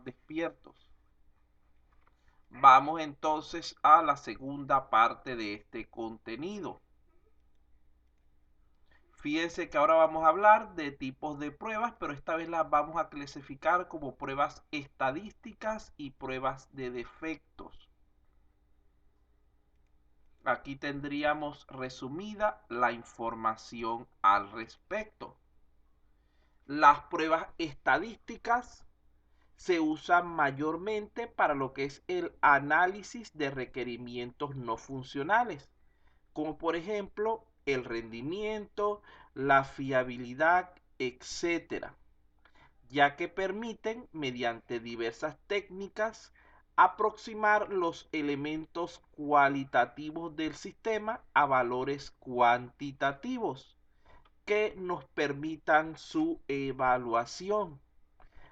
despiertos. Vamos entonces a la segunda parte de este contenido. Fíjense que ahora vamos a hablar de tipos de pruebas, pero esta vez las vamos a clasificar como pruebas estadísticas y pruebas de defectos. Aquí tendríamos resumida la información al respecto. Las pruebas estadísticas se usan mayormente para lo que es el análisis de requerimientos no funcionales, como por ejemplo el rendimiento, la fiabilidad, etcétera, ya que permiten, mediante diversas técnicas, aproximar los elementos cualitativos del sistema a valores cuantitativos que nos permitan su evaluación.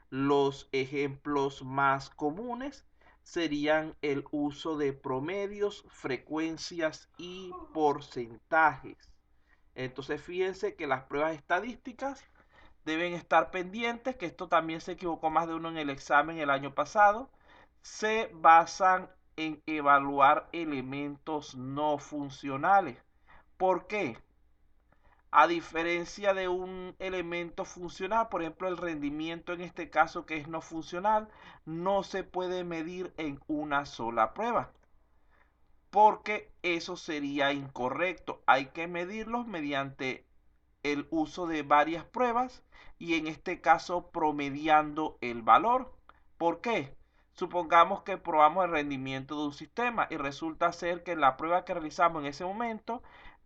Los ejemplos más comunes serían el uso de promedios, frecuencias y porcentajes. Entonces fíjense que las pruebas estadísticas deben estar pendientes, que esto también se equivocó más de uno en el examen el año pasado. Se basan en evaluar elementos no funcionales. ¿Por qué? A diferencia de un elemento funcional, por ejemplo el rendimiento en este caso que es no funcional, no se puede medir en una sola prueba, porque eso sería incorrecto. Hay que medirlos mediante el uso de varias pruebas y en este caso promediando el valor. ¿Por qué? Supongamos que probamos el rendimiento de un sistema y resulta ser que en la prueba que realizamos en ese momento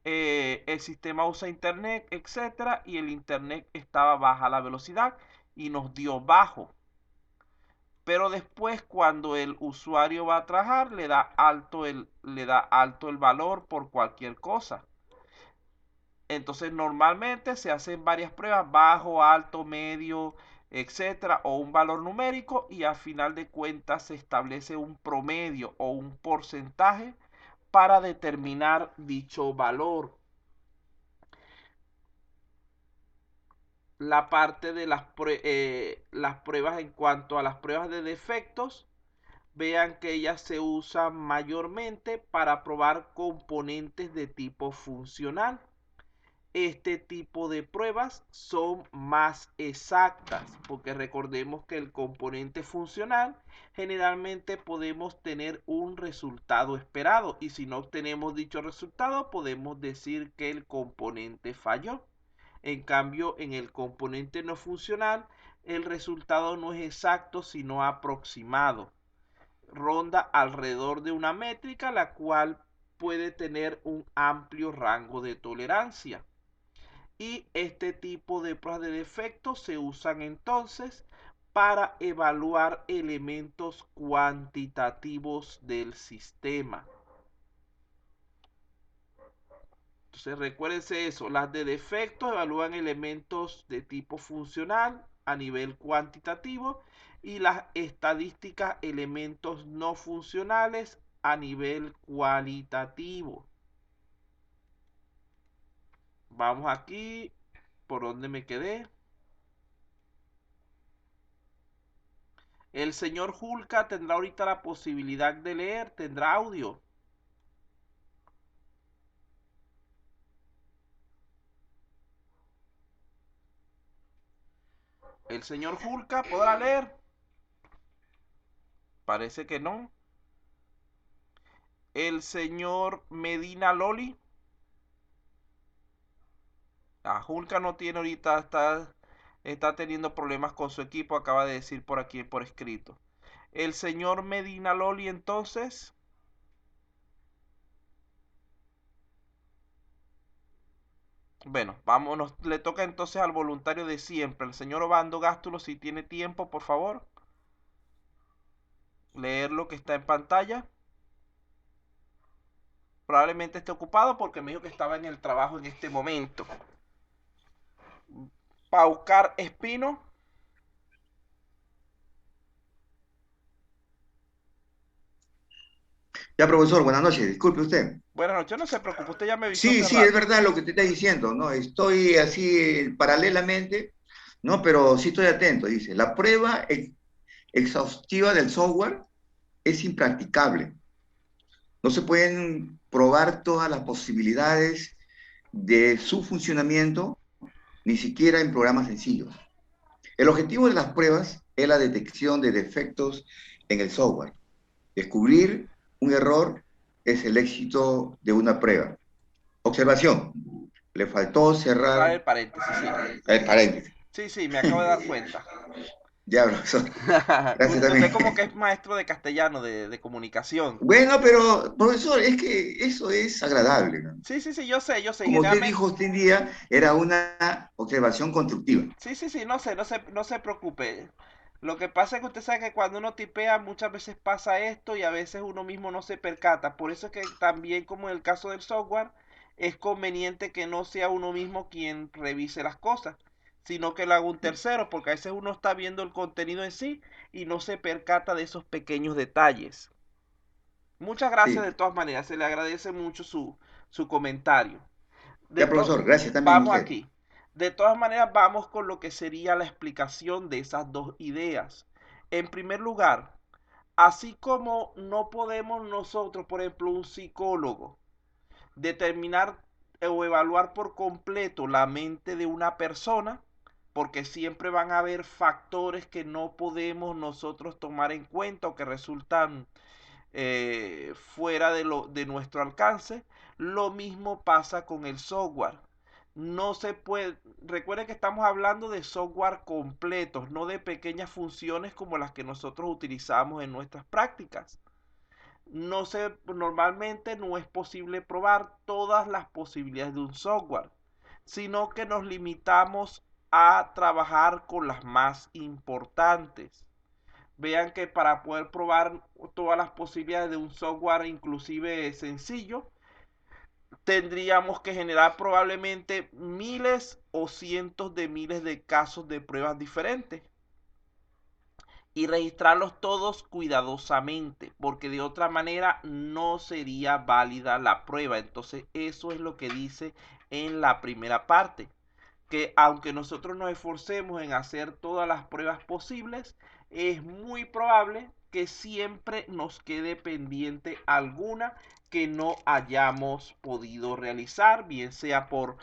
el sistema usa internet, etcétera, y el internet estaba baja la velocidad y nos dio bajo. Pero después cuando el usuario va a trabajar le da alto el valor por cualquier cosa. Entonces normalmente se hacen varias pruebas, bajo, alto, medio, etcétera, o un valor numérico, y al final de cuentas se establece un promedio o un porcentaje para determinar dicho valor. La parte de las pruebas en cuanto a las pruebas de defectos, vean que ellas se usan mayormente para probar componentes de tipo funcional. Este tipo de pruebas son más exactas, porque recordemos que el componente funcional generalmente podemos tener un resultado esperado, y si no obtenemos dicho resultado podemos decir que el componente falló. En cambio, en el componente no funcional el resultado no es exacto sino aproximado, ronda alrededor de una métrica la cual puede tener un amplio rango de tolerancia. Y este tipo de pruebas de defectos se usan entonces para evaluar elementos cuantitativos del sistema. Entonces recuérdense eso, las de defectos evalúan elementos de tipo funcional a nivel cuantitativo y las estadísticas elementos no funcionales a nivel cualitativo. Vamos aquí, ¿por dónde me quedé? El señor Julka tendrá ahorita la posibilidad de leer, tendrá audio. El señor Julka podrá leer. Parece que no. El señor Medina Loli. Julka no tiene ahorita, está teniendo problemas con su equipo, acaba de decir por aquí por escrito. El señor Medina Loli entonces. Bueno, vámonos, le toca entonces al voluntario de siempre, el señor Obando Gástulo, si tiene tiempo, por favor. Leer lo que está en pantalla. Probablemente esté ocupado porque me dijo que estaba en el trabajo en este momento. Paucar Espino. Ya, profesor, buenas noches. Disculpe usted. Buenas noches, no se preocupe, usted ya me avisó Sí, hace sí, es rato. verdad lo que te está diciendo, ¿no? Estoy así paralelamente, ¿no? Pero sí estoy atento, dice. La prueba exhaustiva del software es impracticable. No se pueden probar todas las posibilidades de su funcionamiento, ni siquiera en programas sencillos. El objetivo de las pruebas es la detección de defectos en el software. Descubrir un error es el éxito de una prueba. Observación. Le faltó Cerrar cerrar el paréntesis, sí. el paréntesis. Sí, sí, me acabo de dar cuenta. Ya, profesor. Gracias Usted como que también. es maestro de castellano, de comunicación. Bueno, pero, profesor, es que eso es agradable, ¿no? Sí, sí, sí, yo sé, Como usted generalmente. dijo usted en día, era una observación constructiva. Sí, sí, sí, no se preocupe. Lo que pasa es que usted sabe que cuando uno tipea muchas veces pasa esto y a veces uno mismo no se percata. Por eso es que también como en el caso del software es conveniente que no sea uno mismo quien revise las cosas, sino que lo haga un tercero, porque a veces uno está viendo el contenido en sí y no se percata de esos pequeños detalles. Muchas gracias de Sí. todas maneras, se le agradece mucho su comentario. Ya, profesor, gracias también a Vamos usted. aquí. De todas maneras, vamos con lo que sería la explicación de esas dos ideas. En primer lugar, así como no podemos nosotros, por ejemplo, un psicólogo, determinar o evaluar por completo la mente de una persona, porque siempre van a haber factores que no podemos nosotros tomar en cuenta o que resultan fuera de nuestro alcance. Lo mismo pasa con el software. No se puede, recuerden que estamos hablando de software completos, no de pequeñas funciones como las que nosotros utilizamos en nuestras prácticas. Normalmente no es posible probar todas las posibilidades de un software, sino que nos limitamos a trabajar con las más importantes. Vean que para poder probar todas las posibilidades de un software inclusive sencillo, tendríamos que generar probablemente miles o cientos de miles de casos de pruebas diferentes y registrarlos todos cuidadosamente, porque de otra manera no sería válida la prueba. Entonces eso es lo que dice en la primera parte, que aunque nosotros nos esforcemos en hacer todas las pruebas posibles, es muy probable que siempre nos quede pendiente alguna que no hayamos podido realizar, bien sea por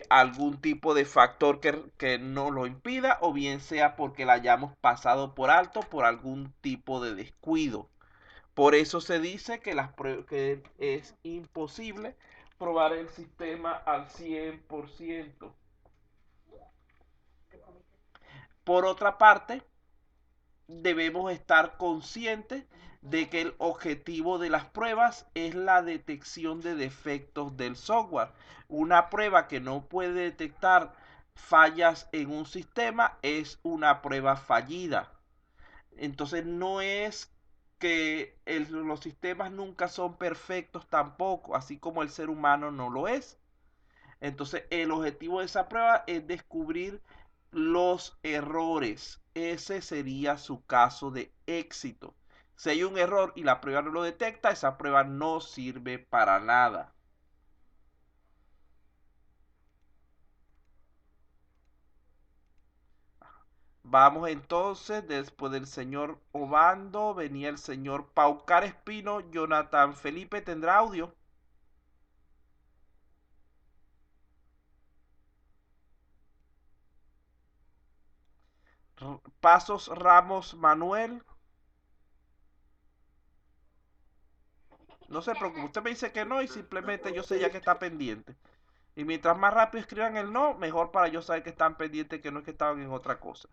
algún tipo de factor que no lo impida o bien sea porque la hayamos pasado por alto por algún tipo de descuido. Por eso se dice que, que es imposible probar el sistema al 100%. Por otra parte, debemos estar conscientes de que el objetivo de las pruebas es la detección de defectos del software. Una prueba que no puede detectar fallas en un sistema es una prueba fallida. Entonces no es que los sistemas nunca son perfectos tampoco, así como el ser humano no lo es. Entonces, el objetivo de esa prueba es descubrir los errores. Ese sería su caso de éxito. Si hay un error y la prueba no lo detecta, esa prueba no sirve para nada. Vamos entonces, después del señor Obando, venía el señor Paucar Espino. Jonathan Felipe tendrá audio. Pasos Ramos Manuel. No se preocupe, usted me dice que no y simplemente yo sé ya que está pendiente. Y mientras más rápido escriban el no, mejor para yo saber que están pendientes, que no es que estaban en otra cosa.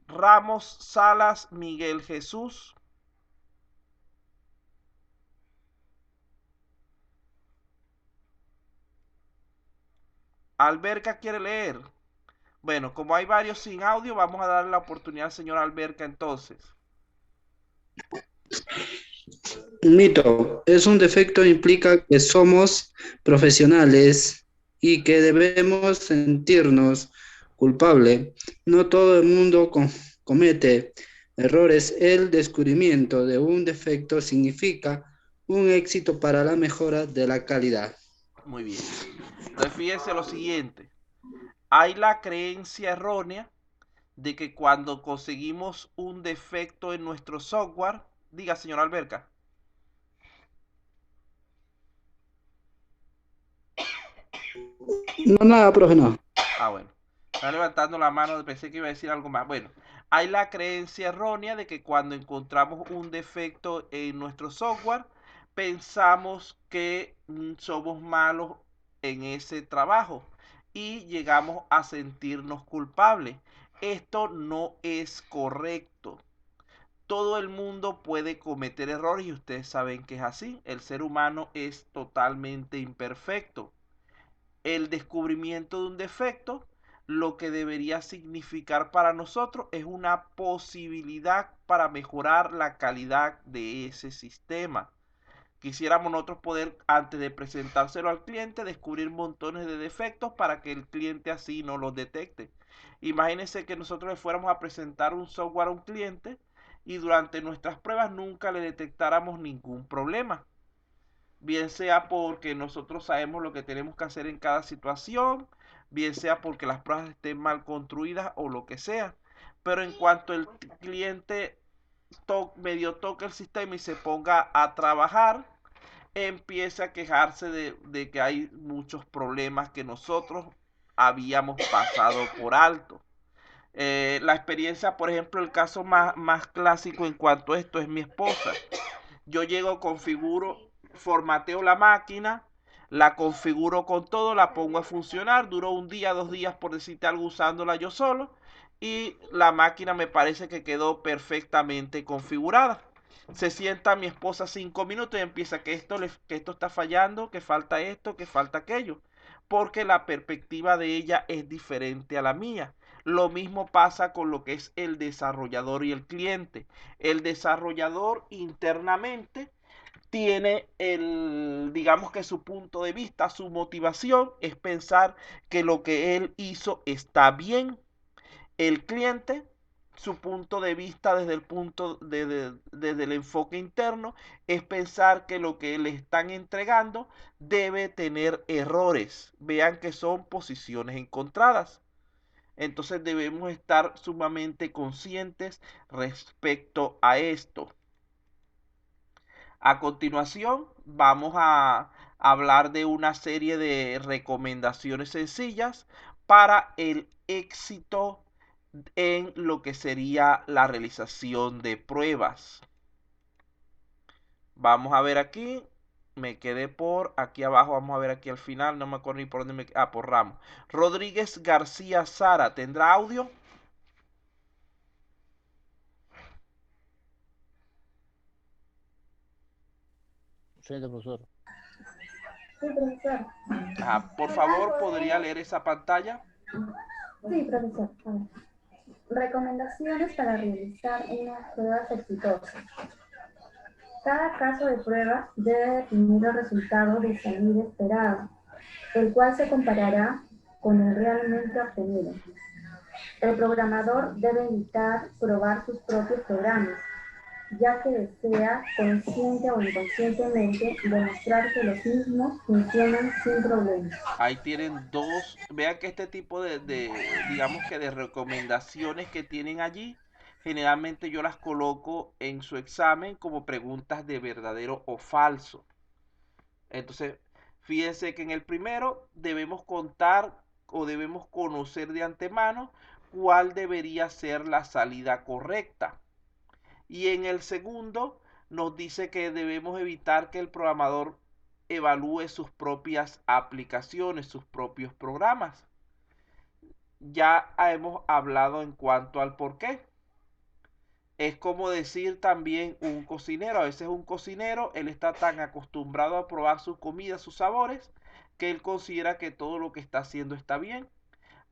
Ramos Salas Miguel Jesús. Alberca quiere leer. Bueno, como hay varios sin audio, vamos a darle la oportunidad al señor Alberca entonces. Un mito es un defecto implica que somos profesionales y que debemos sentirnos culpable. No todo el mundo comete errores. El descubrimiento de un defecto significa un éxito para la mejora de la calidad. Muy bien. Entonces fíjense lo siguiente. Hay la creencia errónea de que cuando conseguimos un defecto en nuestro software, diga, señor Alberca. No, nada, profe, no. Ah, bueno. Está levantando la mano, pensé que iba a decir algo más. Bueno, hay la creencia errónea de que cuando encontramos un defecto en nuestro software, pensamos que somos malos en ese trabajo y llegamos a sentirnos culpables. Esto no es correcto. Todo el mundo puede cometer errores y ustedes saben que es así. El ser humano es totalmente imperfecto. El descubrimiento de un defecto lo que debería significar para nosotros es una posibilidad para mejorar la calidad de ese sistema. Quisiéramos nosotros poder, antes de presentárselo al cliente, descubrir montones de defectos para que el cliente así no los detecte. Imagínense que nosotros le fuéramos a presentar un software a un cliente y durante nuestras pruebas nunca le detectáramos ningún problema. Bien sea porque nosotros sabemos lo que tenemos que hacer en cada situación, bien sea porque las pruebas estén mal construidas o lo que sea. Pero en cuanto el cliente medio toque el sistema y se ponga a trabajar, empieza a quejarse de que hay muchos problemas que nosotros habíamos pasado por alto. La experiencia, por ejemplo, el caso más clásico en cuanto a esto es mi esposa. Yo llego, configuro, formateo la máquina, la configuro con todo, la pongo a funcionar, duró un día, 2 días por decirte algo usándola yo solo y la máquina me parece que quedó perfectamente configurada. Se sienta mi esposa 5 minutos y empieza que esto está fallando, que falta esto, que falta aquello, porque la perspectiva de ella es diferente a la mía. Lo mismo pasa con lo que es el desarrollador y el cliente. El desarrollador internamente tiene digamos que su punto de vista, su motivación es pensar que lo que él hizo está bien. El cliente, su punto de vista desde el enfoque interno es pensar que lo que le están entregando debe tener errores. Vean que son posiciones encontradas. Entonces debemos estar sumamente conscientes respecto a esto. A continuación, vamos a hablar de una serie de recomendaciones sencillas para el éxito en lo que sería la realización de pruebas. Vamos a ver aquí. Me quedé por aquí abajo, vamos a ver aquí al final, no me acuerdo ni por dónde me quedé. Ah, por Ramos. Rodríguez García Sara, ¿tendrá audio? Sí, profesor. Sí, profesor. Por favor, ¿podría leer esa pantalla? Sí, profesor. A ver. Recomendaciones para realizar unas pruebas exitosas. Cada caso de prueba debe definir el resultado de salida esperado, el cual se comparará con el realmente obtenido. El programador debe evitar probar sus propios programas, ya que desea, consciente o inconscientemente, demostrar que los mismos funcionan sin problemas. Ahí tienen dos. Vean que este tipo digamos que de recomendaciones que tienen allí, generalmente yo las coloco en su examen como preguntas de verdadero o falso. Entonces, fíjense que en el primero debemos contar o debemos conocer de antemano cuál debería ser la salida correcta. Y en el segundo nos dice que debemos evitar que el programador evalúe sus propias aplicaciones, sus propios programas. Ya hemos hablado en cuanto al por qué. Es como decir también un cocinero. A veces un cocinero, él está tan acostumbrado a probar sus comidas, sus sabores, que él considera que todo lo que está haciendo está bien.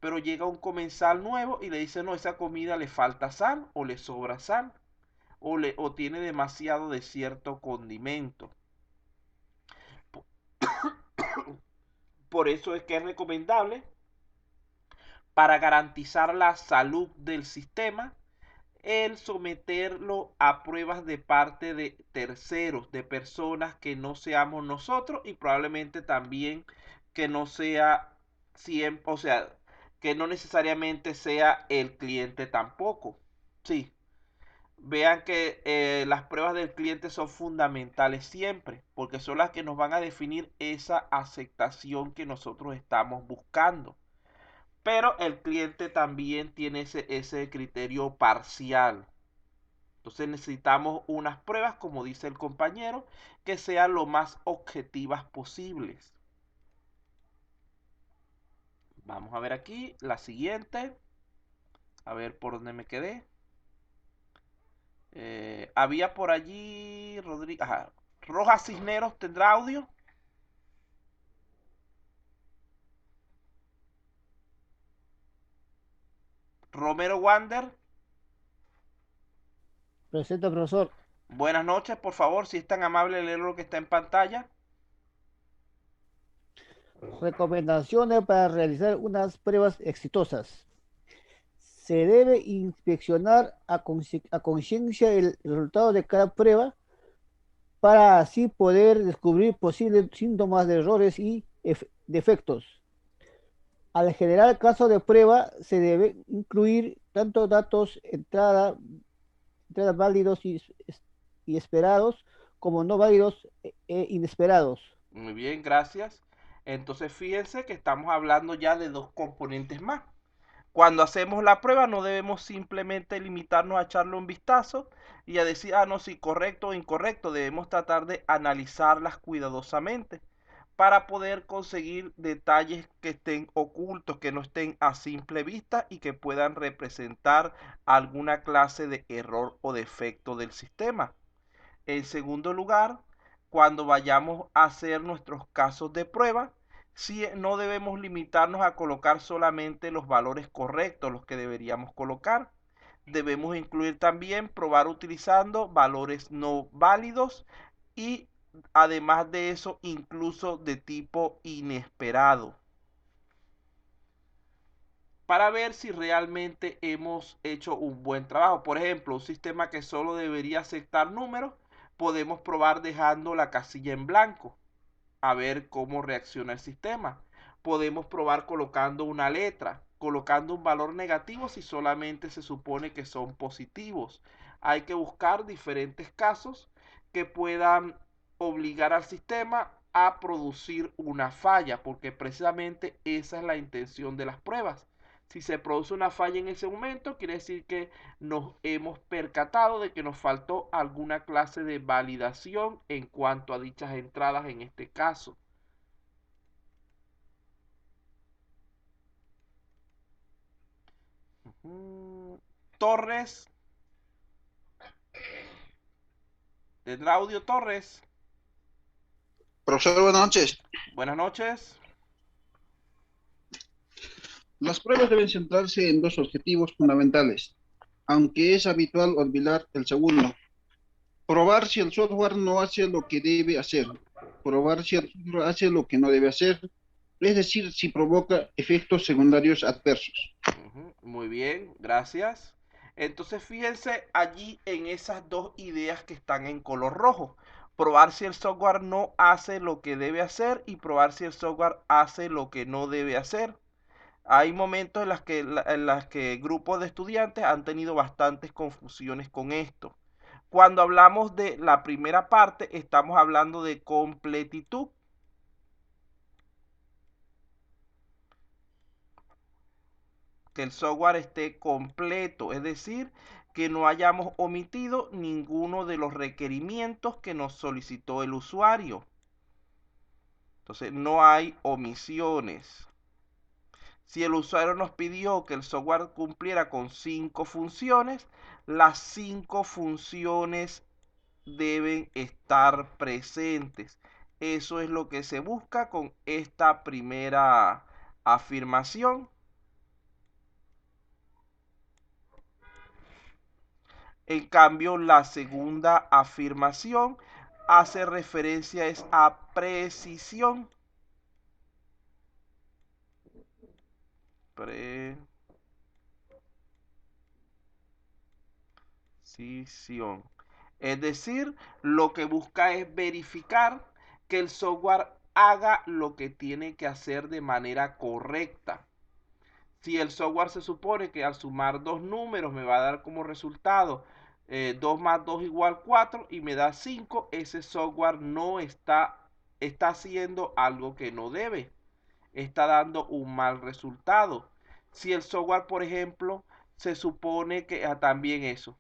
Pero llega un comensal nuevo y le dice, no, esa comida le falta sal o le sobra sal o tiene demasiado de cierto condimento. Por eso es que es recomendable, para garantizar la salud del sistema, el someterlo a pruebas de parte de terceros, de personas que no seamos nosotros y probablemente también que no sea siempre, o sea, que no necesariamente sea el cliente tampoco. Sí, vean que las pruebas del cliente son fundamentales siempre, porque son las que nos van a definir esa aceptación que nosotros estamos buscando. Pero el cliente también tiene ese criterio parcial. Entonces necesitamos unas pruebas, como dice el compañero, que sean lo más objetivas posibles. Vamos a ver aquí la siguiente. A ver por dónde me quedé. Había por allí Rodríguez. Ajá. Rojas Cisneros, ¿tendrá audio? Romero Wander. Presente, profesor. Buenas noches, por favor, si es tan amable leer lo que está en pantalla. Recomendaciones para realizar unas pruebas exitosas. Se debe inspeccionar a conciencia el resultado de cada prueba para así poder descubrir posibles síntomas de errores y defectos. Al generar caso de prueba, se debe incluir tanto datos entradas válidos y esperados como no válidos e inesperados. Muy bien, gracias. Entonces fíjense que estamos hablando ya de dos componentes más. Cuando hacemos la prueba no debemos simplemente limitarnos a echarle un vistazo y a decir, ah, no, sí, correcto o incorrecto. Debemos tratar de analizarlas cuidadosamente para poder conseguir detalles que estén ocultos, que no estén a simple vista y que puedan representar alguna clase de error o defecto del sistema. En segundo lugar, cuando vayamos a hacer nuestros casos de prueba, sí, no debemos limitarnos a colocar solamente los valores correctos, los que deberíamos colocar. Debemos incluir también probar utilizando valores no válidos y además de eso incluso de tipo inesperado, para ver si realmente hemos hecho un buen trabajo. Por ejemplo, un sistema que solo debería aceptar números, podemos probar dejando la casilla en blanco, a ver cómo reacciona el sistema. Podemos probar colocando una letra, colocando un valor negativo si solamente se supone que son positivos. Hay que buscar diferentes casos que puedan obligar al sistema a producir una falla, porque precisamente esa es la intención de las pruebas. Si se produce una falla en ese momento, quiere decir que nos hemos percatado de que nos faltó alguna clase de validación en cuanto a dichas entradas en este caso. Torres. ¿Tendrá audio Torres? Profesor, buenas noches. Buenas noches. Las pruebas deben centrarse en dos objetivos fundamentales, aunque es habitual olvidar el segundo. Probar si el software no hace lo que debe hacer. Probar si el software hace lo que no debe hacer, es decir, si provoca efectos secundarios adversos. Muy bien, gracias. Entonces fíjense allí en esas dos ideas que están en color rojo. Probar si el software no hace lo que debe hacer y probar si el software hace lo que no debe hacer. Hay momentos en las que grupos de estudiantes han tenido bastantes confusiones con esto. Cuando hablamos de la primera parte, estamos hablando de completitud. Que el software esté completo, es decir, que no hayamos omitido ninguno de los requerimientos que nos solicitó el usuario. Entonces, no hay omisiones. Si el usuario nos pidió que el software cumpliera con 5 funciones, las 5 funciones deben estar presentes. Eso es lo que se busca con esta primera afirmación. En cambio, la segunda afirmación hace referencia a precisión. Precisión. Es decir, lo que busca es verificar que el software haga lo que tiene que hacer de manera correcta. Si el software se supone que al sumar dos números me va a dar como resultado 2 más 2 igual 4 y me da 5, ese software no está haciendo algo que no debe, está dando un mal resultado. Si el software, por ejemplo, se supone que también eso,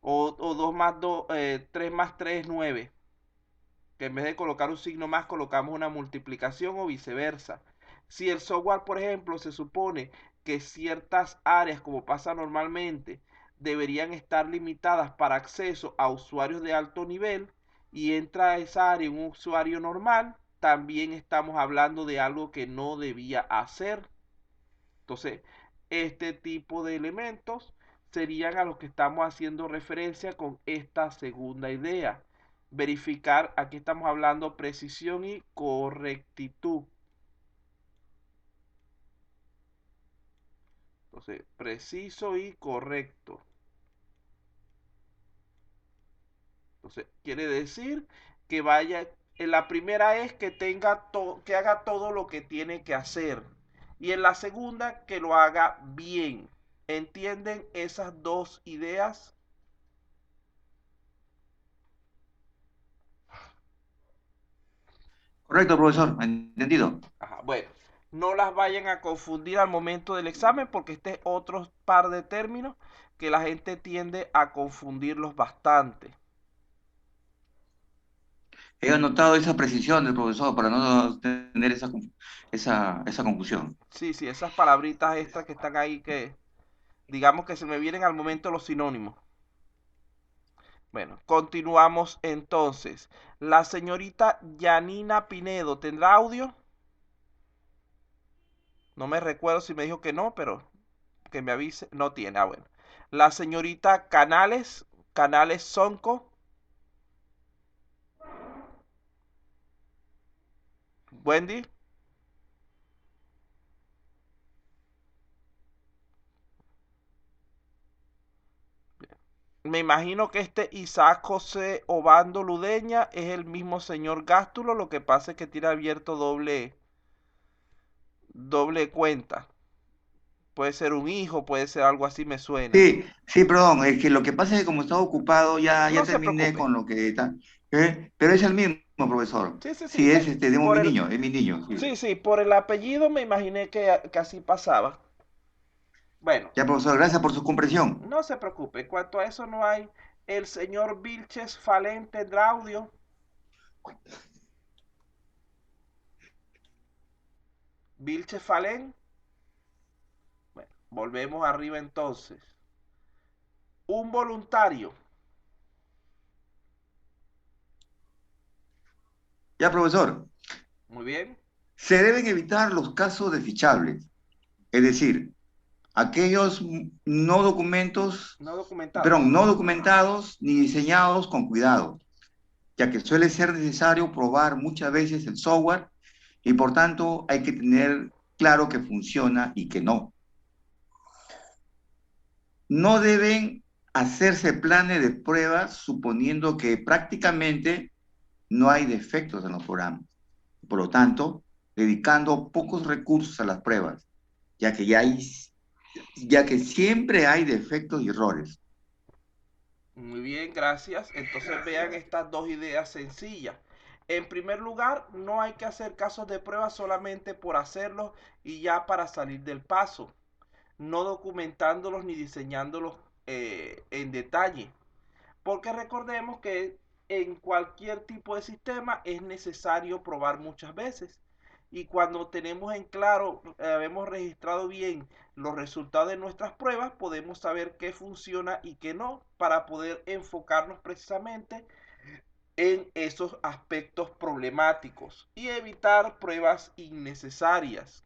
o 2 más 2, 3 más 3 es 9, que en vez de colocar un signo más colocamos una multiplicación o viceversa. Si el software, por ejemplo, se supone que ciertas áreas, como pasa normalmente, deberían estar limitadas para acceso a usuarios de alto nivel y entra a esa área un usuario normal, también estamos hablando de algo que no debía hacer. Entonces, este tipo de elementos serían a los que estamos haciendo referencia con esta segunda idea. Verificar, aquí estamos hablando precisión y correctitud. Entonces, preciso y correcto. Entonces, quiere decir que vaya, en la primera es que que haga todo lo que tiene que hacer. Y en la segunda, que lo haga bien. ¿Entienden esas dos ideas? Correcto, profesor, entendido. Ajá, bueno, no las vayan a confundir al momento del examen porque este es otro par de términos que la gente tiende a confundirlos bastante. He anotado esa precisión del profesor para no tener esa confusión. Sí, sí, esas palabritas extras que están ahí que digamos que se me vienen al momento los sinónimos. Bueno, continuamos entonces. La señorita Yanina Pinedo, ¿tendrá audio? No me recuerdo si me dijo que no, pero que me avise. No tiene, ah, bueno. La señorita Canales Sonco. Wendy. Me imagino que este Isaac José Obando Ludeña es el mismo señor Gástulo, lo que pasa es que tiene abierto doble cuenta. Puede ser un hijo, puede ser algo así, me suena. Sí, sí, perdón, es que lo que pasa es que como estaba ocupado ya No se terminé preocupe. con lo que está, pero es el mismo, profesor. Sí, sí, sí. Sí, es de Por mi el, niño, es mi niño, sí. sí, sí, por el apellido me imaginé que así pasaba. Bueno, Ya, profesor, gracias por su comprensión. no se preocupe. En cuanto a eso no hay. El señor Vilches Falén tendrá audio. Vilches Falén. Bueno, volvemos arriba entonces. Un voluntario. Ya, profesor, Muy bien. se deben evitar los casos desechables, es decir, aquellos no documentos, No perdón, documentados. no documentados ni diseñados con cuidado, ya que suele ser necesario probar muchas veces el software y por tanto hay que tener claro que funciona y que no. No deben hacerse planes de pruebas suponiendo que prácticamente no hay defectos en los programas. Por lo tanto, dedicando pocos recursos a las pruebas, ya que, ya que siempre hay defectos y errores. Muy bien, gracias. Entonces vean estas dos ideas sencillas. En primer lugar, no hay que hacer casos de prueba solamente por hacerlos y ya para salir del paso, no documentándolos ni diseñándolos en detalle. Porque recordemos que en cualquier tipo de sistema es necesario probar muchas veces. Y cuando tenemos en claro, hemos registrado bien los resultados de nuestras pruebas, podemos saber qué funciona y qué no para poder enfocarnos precisamente en esos aspectos problemáticos y evitar pruebas innecesarias.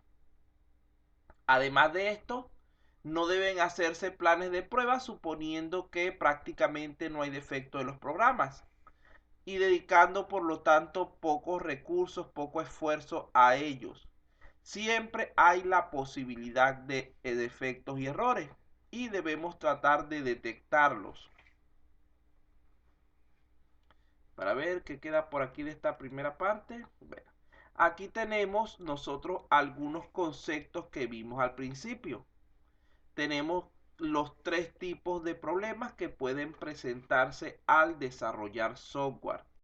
Además de esto, no deben hacerse planes de prueba suponiendo que prácticamente no hay defecto en los programas y dedicando por lo tanto pocos recursos, poco esfuerzo a ellos. Siempre hay la posibilidad de defectos y errores y debemos tratar de detectarlos. Para ver qué queda por aquí de esta primera parte. Bueno, Aquí tenemos nosotros algunos conceptos que vimos al principio. Tenemos los tres tipos de problemas que pueden presentarse al desarrollar software.